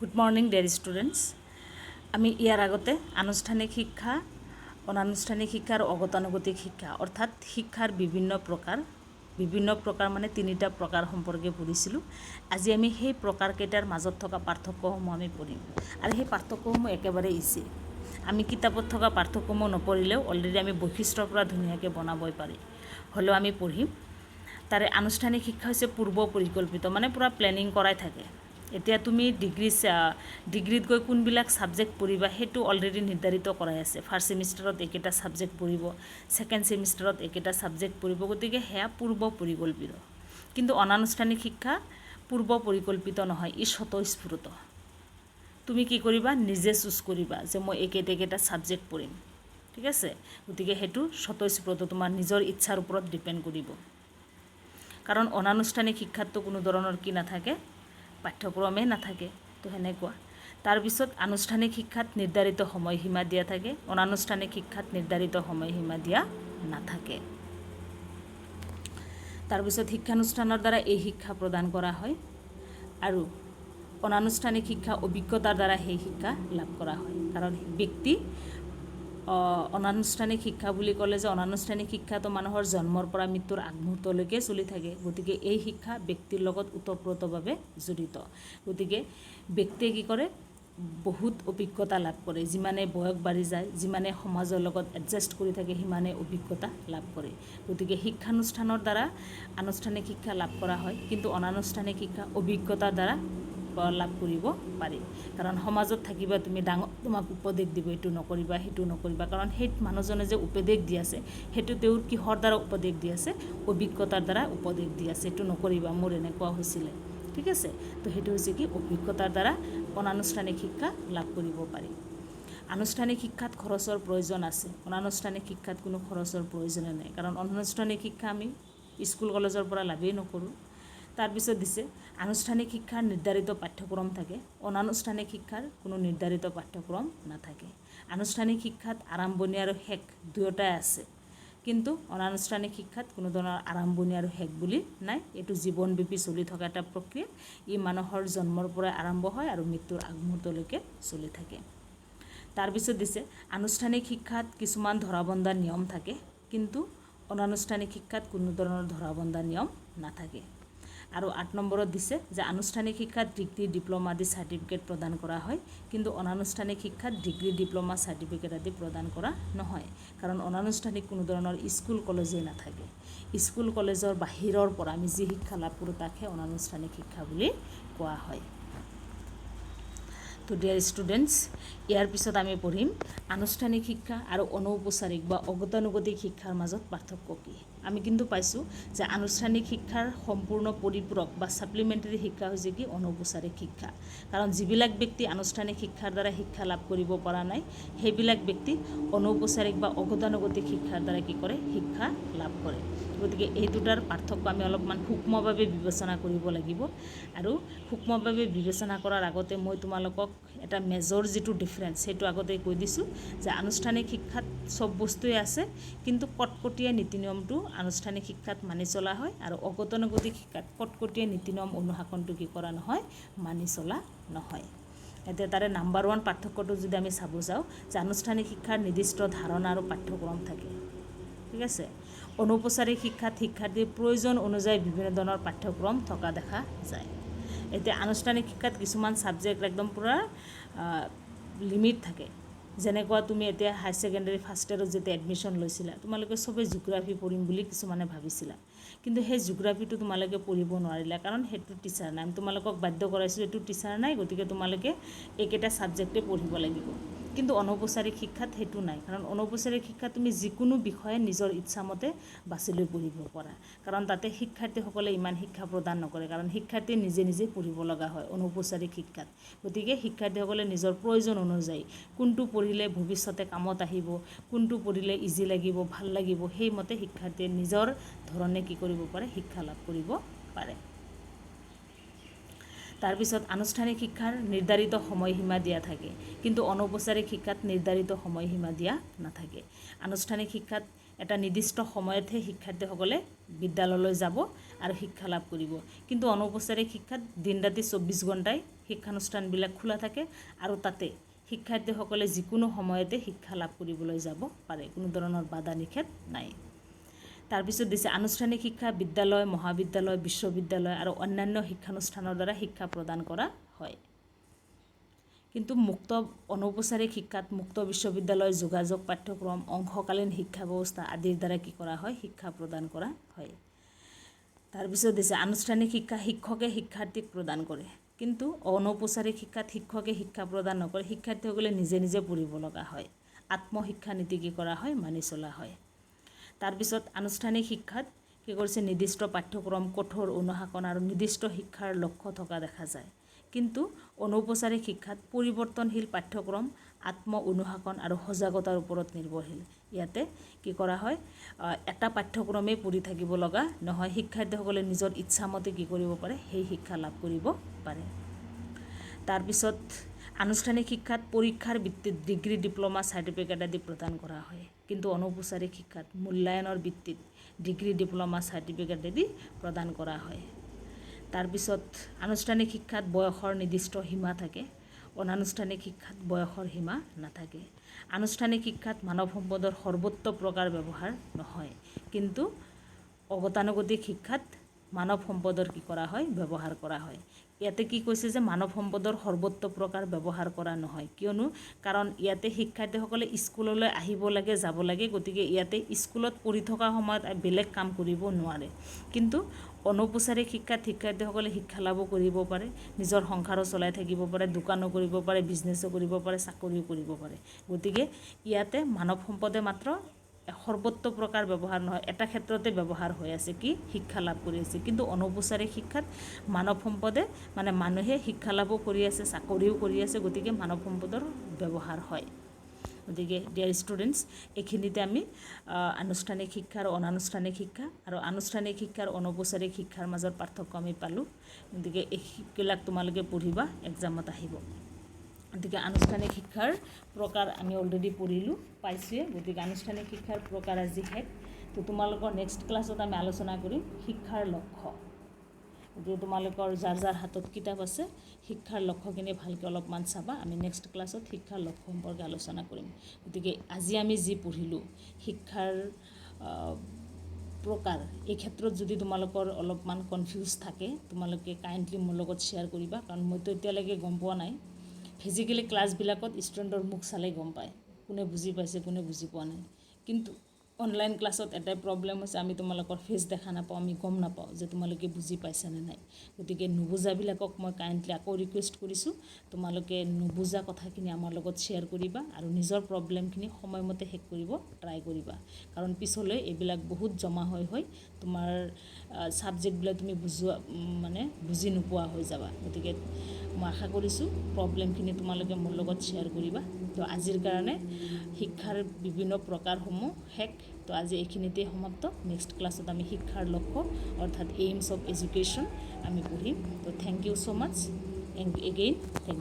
Good morning dear students. আমি ইয়াৰ আগতে আনুষ্ঠানিক শিক্ষা, অনানুষ্ঠানিক শিক্ষা আৰু অগতানুগতিক শিক্ষা অৰ্থাৎ শিক্ষাৰ বিভিন্ন প্ৰকাৰ মানে তিনিটা প্ৰকাৰ সম্পৰ্কে পঢ়িছিলোঁ। আজি আমি সেই প্ৰকাৰকেইটাৰ মাজত থকা পাৰ্থক্যসমূহ আমি পঢ়িম আৰু সেই পাৰ্থক্যসমূহ একেবাৰে ইজি। আমি কিতাপত থকা পাৰ্থক্যসমূহ নপঢ়িলেও অলৰেডি আমি বৈশিষ্ট্যৰ পৰা ধুনীয়াকৈ বনাবই পাৰি, হ'লেও আমি পঢ়িম। তাৰে আনুষ্ঠানিক শিক্ষা হৈছে পূৰ্ব পৰিকল্পিত, মানে পূৰা প্লেনিং কৰাই থাকে। এতিয়া তুমি ডিগ্ৰীত গৈ কোনবিলাক ছাবজেক্ট পঢ়িবা সেইটো অলৰেডি নিৰ্ধাৰিত কৰাই আছে। ফাৰ্ষ্ট ছেমিষ্টাৰত এইকেইটা ছাবজেক্ট পঢ়িব, ছেকেণ্ড ছেমিষ্টাৰত এইকেইটা ছাবজেক্ট পঢ়িব, গতিকে সেয়া পূৰ্ব পৰিকল্পিত। কিন্তু অনানুষ্ঠানিক শিক্ষা পূৰ্ব পৰিকল্পিত নহয়, ই স্বতঃস্ফূৰ্ত। তুমি কি কৰিবা, নিজে চুজ কৰিবা যে মই এইকেইটা ছাবজেক্ট পঢ়িম, ঠিক আছে। গতিকে সেইটো স্বতঃস্ফূৰ্ত, তোমাৰ নিজৰ ইচ্ছাৰ ওপৰত ডিপেণ্ড কৰিব। কাৰণ অনানুষ্ঠানিক শিক্ষাততো কোনো ধৰণৰ কি নাথাকে, পাঠ্যক্ৰমেই নাথাকে, তো সেনেকুৱা। তাৰপিছত আনুষ্ঠানিক শিক্ষাত নিৰ্ধাৰিত সময়সীমা দিয়া থাকে, অনানুষ্ঠানিক শিক্ষাত নিৰ্ধাৰিত সময়সীমা দিয়া নাথাকে। তাৰপিছত শিক্ষানুষ্ঠানৰ দ্বাৰা এই শিক্ষা প্ৰদান কৰা হয় আৰু অনানুষ্ঠানিক শিক্ষা অভিজ্ঞতাৰ দ্বাৰা সেই শিক্ষা লাভ কৰা হয়। কাৰণ ব্যক্তি অনানুষ্ঠানিক শিক্ষা বুলি ক'লে যে অনানুষ্ঠানিক শিক্ষাটো মানুহৰ জন্মৰ পৰা মৃত্যুৰ আগমুহূৰ্তলৈকে চলি থাকে, গতিকে এই শিক্ষা ব্যক্তিৰ লগত ওতঃপ্ৰোতভাৱে জড়িত। গতিকে ব্যক্তিয়ে কি কৰে, বহুত অভিজ্ঞতা লাভ কৰে। যিমানে বয়স বাঢ়ি যায়, যিমানে সমাজৰ লগত এডজাষ্ট কৰি থাকে, সিমানে অভিজ্ঞতা লাভ কৰে। গতিকে শিক্ষানুষ্ঠানৰ দ্বাৰা আনুষ্ঠানিক শিক্ষা লাভ কৰা হয়, কিন্তু অনানুষ্ঠানিক শিক্ষা অভিজ্ঞতাৰ দ্বাৰা লাভ কৰিব পাৰি। কাৰণ সমাজত থাকিবা তুমি, ডাঙৰ তোমাক উপদেশ দিব, এইটো নকৰিবা, সেইটো নকৰিবা। কাৰণ সেই মানুহজনে যে উপদেশ দি আছে, সেইটো তেওঁৰ কিহৰ দ্বাৰা উপদেশ দি আছে, অভিজ্ঞতাৰ দ্বাৰা উপদেশ দি আছে। এইটো নকৰিবা, মোৰ এনেকুৱা হৈছিলে, ঠিক আছে। তো সেইটো হৈছে কি, অভিজ্ঞতাৰ দ্বাৰা অনানুষ্ঠানিক শিক্ষা লাভ কৰিব পাৰি। আনুষ্ঠানিক শিক্ষাত খৰচৰ প্ৰয়োজন আছে, অনানুষ্ঠানিক শিক্ষাত কোনো খৰচৰ প্ৰয়োজনে নাই। কাৰণ অনানুষ্ঠানিক শিক্ষা আমি স্কুল কলেজৰ পৰা লাভেই নকৰোঁ। তাৰপিছত দিছে আনুষ্ঠানিক শিক্ষাৰ নিৰ্ধাৰিত পাঠ্যক্ৰম থাকে, অনানুষ্ঠানিক শিক্ষাৰ কোনো নিৰ্ধাৰিত পাঠ্যক্ৰম নাথাকে। আনুষ্ঠানিক শিক্ষাত আৰম্ভণি আৰু শেষ দুয়োটাই আছে, কিন্তু অনানুষ্ঠানিক শিক্ষাত কোনো ধৰণৰ আৰম্ভণি আৰু শেষ বুলি নাই। এইটো জীৱনব্যাপী চলি থকা এটা প্ৰক্ৰিয়া। ই মানুহৰ জন্মৰ পৰা আৰম্ভ হয় আৰু মৃত্যুৰ আগমুহূৰ্তলৈকে চলি থাকে। তাৰপিছত দিছে আনুষ্ঠানিক শিক্ষাত কিছুমান ধৰাবন্ধা নিয়ম থাকে, কিন্তু অনানুষ্ঠানিক শিক্ষাত কোনো ধৰণৰ ধৰাবন্ধা নিয়ম নাথাকে। আৰু 8 নম্বৰত দিছে যে আনুষ্ঠানিক শিক্ষাত ডিগ্ৰী, ডিপ্ল'মা আদি চাৰ্টিফিকেট প্ৰদান কৰা হয়, কিন্তু অনানুষ্ঠানিক শিক্ষাত ডিগ্ৰী, ডিপ্ল'মা চাৰ্টিফিকেট আদি প্ৰদান কৰা নহয়। কাৰণ অনানুষ্ঠানিক কোনো ধৰণৰ স্কুল কলেজেই নাথাকে। স্কুল কলেজৰ বাহিৰৰ পৰা আমি যি শিক্ষা লাভ কৰোঁ তাকহে অনানুষ্ঠানিক শিক্ষা বুলি কোৱা হয়। তো ডিয়াৰ ষ্টুডেণ্টছ, ইয়াৰ পিছত আমি পঢ়িম আনুষ্ঠানিক শিক্ষা আৰু অনৌপচাৰিক বা অগতানুগতিক শিক্ষাৰ মাজত পাৰ্থক্য কি। আমি কিন্তু পাইছোঁ যে আনুষ্ঠানিক শিক্ষাৰ সম্পূৰ্ণ পৰিপূৰক বা ছাপ্লিমেণ্টাৰী শিক্ষা হৈছে কি, অনৌপচাৰিক শিক্ষা। কাৰণ যিবিলাক ব্যক্তি আনুষ্ঠানিক শিক্ষাৰ দ্বাৰা শিক্ষা লাভ কৰিব পৰা নাই, সেইবিলাক ব্যক্তি অনৌপচাৰিক বা অগতানুগতিক শিক্ষাৰ দ্বাৰা কি কৰে, শিক্ষা লাভ কৰে। গতিকে এই দুটাৰ পাৰ্থক্য আমি অলপমান সূক্ষ্মভাৱে বিবেচনা কৰিব লাগিব। আৰু সূক্ষ্মভাৱে বিবেচনা কৰাৰ আগতে মই তোমালোকক এটা মেজৰ যিটো ডিফাৰেঞ্চ সেইটো আগতে কৈ দিছোঁ যে আনুষ্ঠানিক শিক্ষাত চব বস্তুৱে আছে, কিন্তু কটকটীয়া নীতি নিয়মটো আনুষ্ঠানিক শিক্ষাত মানি চলা হয়, আৰু অগতানুগতিক শিক্ষাত কটকটীয়া নীতি নিয়ম অনুশাসনটো কি কৰা নহয়, মানি চলা নহয়। এতিয়া তাৰে নাম্বাৰ 1 পাৰ্থক্যটো যদি আমি চাব যাওঁ, যে আনুষ্ঠানিক শিক্ষাৰ নিৰ্দিষ্ট ধাৰণা আৰু পাঠ্যক্ৰম থাকে, ঠিক আছে। অনৌপচাৰিক শিক্ষাত শিক্ষাৰ্থীৰ প্ৰয়োজন অনুযায়ী বিভিন্ন ধৰণৰ পাঠ্যক্ৰম থকা দেখা যায়। এতিয়া আনুষ্ঠানিক শিক্ষাত কিছুমান ছাবজেক্ট একদম পূৰা লিমিট থাকে। যেনেকুৱা তুমি এতিয়া হাই ছেকেণ্ডেৰী ফাৰ্ষ্ট ইয়েৰত যেতিয়া এডমিশ্যন লৈছিলা, তোমালোকে চবেই জিঅ'গ্ৰাফী পঢ়িম বুলি কিছুমানে ভাবিছিলা, কিন্তু সেই জিঅ'গ্ৰাফীটো তোমালোকে পঢ়িব নোৱাৰিলা, কাৰণ সেইটো টিচাৰ নাই। তোমালোকক বাধ্য কৰাইছোঁ, এইটো টিচাৰ নাই, গতিকে তোমালোকে এইকেইটা ছাবজেক্টে পঢ়িব লাগিব। কিন্তু অনৌপচাৰিক শিক্ষাত সেইটো নাই। কাৰণ অনৌপচাৰিক শিক্ষাত তুমি যিকোনো বিষয়ে নিজৰ ইচ্ছামতে বাছি লৈ পঢ়িব পাৰা। কাৰণ তাতে শিক্ষাৰ্থীসকলে ইমান শিক্ষা প্ৰদান নকৰে, কাৰণ শিক্ষাৰ্থীয়ে নিজে নিজে পঢ়িব লগা হয় অনৌপচাৰিক শিক্ষাত। গতিকে শিক্ষাৰ্থীসকলে নিজৰ প্ৰয়োজন অনুযায়ী কোনটো পঢ়িলে ভৱিষ্যতে কামত আহিব, কোনটো পঢ়িলে ইজি লাগিব, ভাল লাগিব, সেইমতে শিক্ষাৰ্থীয়ে নিজৰ ধৰণে কি কৰিব পাৰে, শিক্ষা লাভ কৰিব পাৰে। তাৰপিছত আনুষ্ঠানিক শিক্ষাৰ নিৰ্ধাৰিত সময়সীমা দিয়া থাকে, কিন্তু অনৌপচাৰিক শিক্ষাত নিৰ্ধাৰিত সময়সীমা দিয়া নাথাকে। আনুষ্ঠানিক শিক্ষাত এটা নিৰ্দিষ্ট সময়তহে শিক্ষাৰ্থীসকলে বিদ্যালয়লৈ যাব আৰু শিক্ষা লাভ কৰিব। কিন্তু অনৌপচাৰিক শিক্ষাত দিন ৰাতি 24 ঘণ্টাই শিক্ষানুষ্ঠানবিলাক খোলা থাকে আৰু তাতে শিক্ষাৰ্থীসকলে যিকোনো সময়তে শিক্ষা লাভ কৰিবলৈ যাব পাৰে, কোনো ধৰণৰ বাধা নিষেধ নাই। তাৰপিছত দিছে আনুষ্ঠানিক শিক্ষা বিদ্যালয়, মহাবিদ্যালয়, বিশ্ববিদ্যালয় আৰু অন্যান্য শিক্ষানুষ্ঠানৰ দ্বাৰা শিক্ষা প্ৰদান কৰা হয়। কিন্তু মুক্ত অনৌপচাৰিক শিক্ষাত মুক্ত বিশ্ববিদ্যালয়, যোগাযোগ পাঠ্যক্ৰম, অংশকালীন শিক্ষা ব্যৱস্থা আদিৰ দ্বাৰা কি কৰা হয়? শিক্ষা প্ৰদান কৰা হয়। তাৰপিছত দিছে আনুষ্ঠানিক শিক্ষা শিক্ষকে শিক্ষাৰ্থীক প্ৰদান কৰে, কিন্তু অনৌপচাৰিক শিক্ষাত শিক্ষকে শিক্ষা প্ৰদান নকৰে, শিক্ষাৰ্থীসকলে নিজে নিজে পঢ়িব লগা হয়। আত্মশিক্ষা নীতি কি কৰা হয়? মানি চলা হয়। তাৰপিছত আনুষ্ঠানিক শিক্ষাত কি কৰিছে? নিৰ্দিষ্ট পাঠ্যক্ৰম, কঠোৰ অনুশাসন আৰু নিৰ্দিষ্ট শিক্ষাৰ লক্ষ্য থকা দেখা যায়। কিন্তু অনৌপচাৰিক শিক্ষাত পৰিৱৰ্তনশীল পাঠ্যক্ৰম, আত্ম অনুশাসন আৰু সজাগতাৰ ওপৰত নিৰ্ভৰশীল। ইয়াতে কি কৰা হয়? এটা পাঠ্যক্ৰমেই পঢ়ি থাকিব লগা নহয়, শিক্ষাৰ্থীসকলে নিজৰ ইচ্ছামতে কি কৰিব পাৰে? সেই শিক্ষা লাভ কৰিব পাৰে। তাৰপিছত আনুষ্ঠানিক শিক্ষাত পৰীক্ষাৰ ভিত্তিত ডিগ্ৰী, ডিপ্ল'মা, চাৰ্টিফিকেট আদি প্ৰদান কৰা হয়। কিন্তু অনৌপচাৰিক শিক্ষাত মূল্যায়নৰ ভিত্তিত ডিগ্ৰী, ডিপ্ল'মা, চাৰ্টিফিকেট আদি প্ৰদান কৰা হয়। তাৰপিছত আনুষ্ঠানিক শিক্ষাত বয়সৰ নিৰ্দিষ্ট সীমা থাকে, অনানুষ্ঠানিক শিক্ষাত বয়সৰ সীমা নাথাকে। আনুষ্ঠানিক শিক্ষাত মানৱ সম্পদৰ সৰ্বত্ৰ প্ৰকাৰ ব্যৱহাৰ নহয়, কিন্তু অগতানুগতিক শিক্ষাত মানৱ সম্পদৰ কি কৰা হয়? ব্যৱহাৰ কৰা হয়। ইয়াতে কি কৈছে যে মানৱ সম্পদৰ সৰ্বত্ৰ প্ৰকাৰ ব্যৱহাৰ কৰা নহয়, কিয়নো কাৰণ ইয়াতে শিক্ষাৰ্থীসকলে স্কুললৈ আহিব লাগে, যাব লাগে, গতিকে ইয়াতে স্কুলত পঢ়ি থকা সময়ত বেলেগ কাম কৰিব নোৱাৰে। কিন্তু অনৌপচাৰিক শিক্ষাত শিক্ষাৰ্থীসকলে শিক্ষা লাভো কৰিব পাৰে, নিজৰ সংসাৰো চলাই থাকিব পাৰে, দোকানো কৰিব পাৰে, বিজনেছো কৰিব পাৰে, চাকৰিও কৰিব পাৰে। গতিকে ইয়াতে মানৱ সম্পদে মাত্ৰ সৰ্বত্ৰ প্ৰকাৰ ব্যৱহাৰ নহয়, এটা ক্ষেত্ৰতে ব্যৱহাৰ হৈ আছে, কি? শিক্ষা লাভ কৰি আছে। কিন্তু অনৌপচাৰিক শিক্ষাত মানৱ সম্পদে মানুহে শিক্ষা লাভো কৰি আছে, চাকৰিও কৰি আছে, গতিকে মানৱ সম্পদৰ ব্যৱহাৰ হয়। গতিকে ডিয়াৰ ষ্টুডেণ্টছ, এইখিনিতে আমি আনুষ্ঠানিক শিক্ষা আৰু অনানুষ্ঠানিক শিক্ষা আৰু আনুষ্ঠানিক শিক্ষা আৰু অনৌপচাৰিক শিক্ষাৰ মাজৰ পাৰ্থক্য আমি পালোঁ। গতিকে এইবিলাক তোমালোকে পঢ়িবা, এক্সামত আহিব। গতিকে আনুষ্ঠানিক শিক্ষাৰ প্ৰকাৰ আমি অলৰেডি পঢ়িলোঁ, পাইছোঁৱে। গতিকে আনুষ্ঠানিক শিক্ষাৰ প্ৰকাৰ আজি শেষ। তো তোমালোকৰ নেক্সট ক্লাছত আমি আলোচনা কৰিম শিক্ষাৰ লক্ষ্য। গতিকে তোমালোকৰ যাৰ যাৰ হাতত কিতাপ আছে, শিক্ষাৰ লক্ষ্যখিনি ভালকৈ অলপমান চাবা। আমি নেক্সট ক্লাছত শিক্ষাৰ লক্ষ্য সম্পৰ্কে আলোচনা কৰিম। গতিকে আজি আমি যি পঢ়িলোঁ শিক্ষাৰ প্ৰকাৰ, এই ক্ষেত্ৰত যদি তোমালোকৰ অলপমান কনফিউজ থাকে, তোমালোকে কাইণ্ডলি মোৰ লগত শ্বেয়াৰ কৰিবা, কাৰণ মইতো এতিয়ালৈকে গম পোৱা নাই। ফিজিকেলি ক্লাছবিলাকত ষ্টুডেণ্টৰ মুখ চালেই গম পায় কোনে বুজি পাইছে, কোনে বুজি পোৱা নাই। কিন্তু অনলাইন ক্লাছত এটাই প্ৰব্লেম হৈছে, আমি তোমালোকৰ ফেচ দেখা নাপাওঁ, আমি গম নাপাওঁ যে তোমালোকে বুজি পাইছানে নাই। গতিকে নুবুজাবিলাকক মই কাইণ্ডলি আকৌ ৰিকুৱেষ্ট কৰিছোঁ, তোমালোকে নুবুজা কথাখিনি আমাৰ লগত শ্বেয়াৰ কৰিবা আৰু নিজৰ প্ৰব্লেমখিনি সময়মতে শেষ কৰিব ট্ৰাই কৰিবা, কাৰণ পিছলৈ এইবিলাক বহুত জমা হৈ তোমাৰ ছাবজেক্টবিলাক তুমি বুজি নোপোৱা হৈ যাবা। গতিকে মই আশা কৰিছোঁ প্ৰব্লেমখিনি তোমালোকে মোৰ লগত শ্বেয়াৰ কৰিবা। তো আজিৰ কাৰণে শিক্ষাৰ বিভিন্ন প্ৰকাৰসমূহ শেষ। তো আজি এইখিনিতেই সমাপ্ত। নেক্সট ক্লাছত আমি শিক্ষাৰ লক্ষ্য অৰ্থাৎ এইমছ অফ এডুকেশ্যন আমি পঢ়িম। তো thank you so' much again, thank U.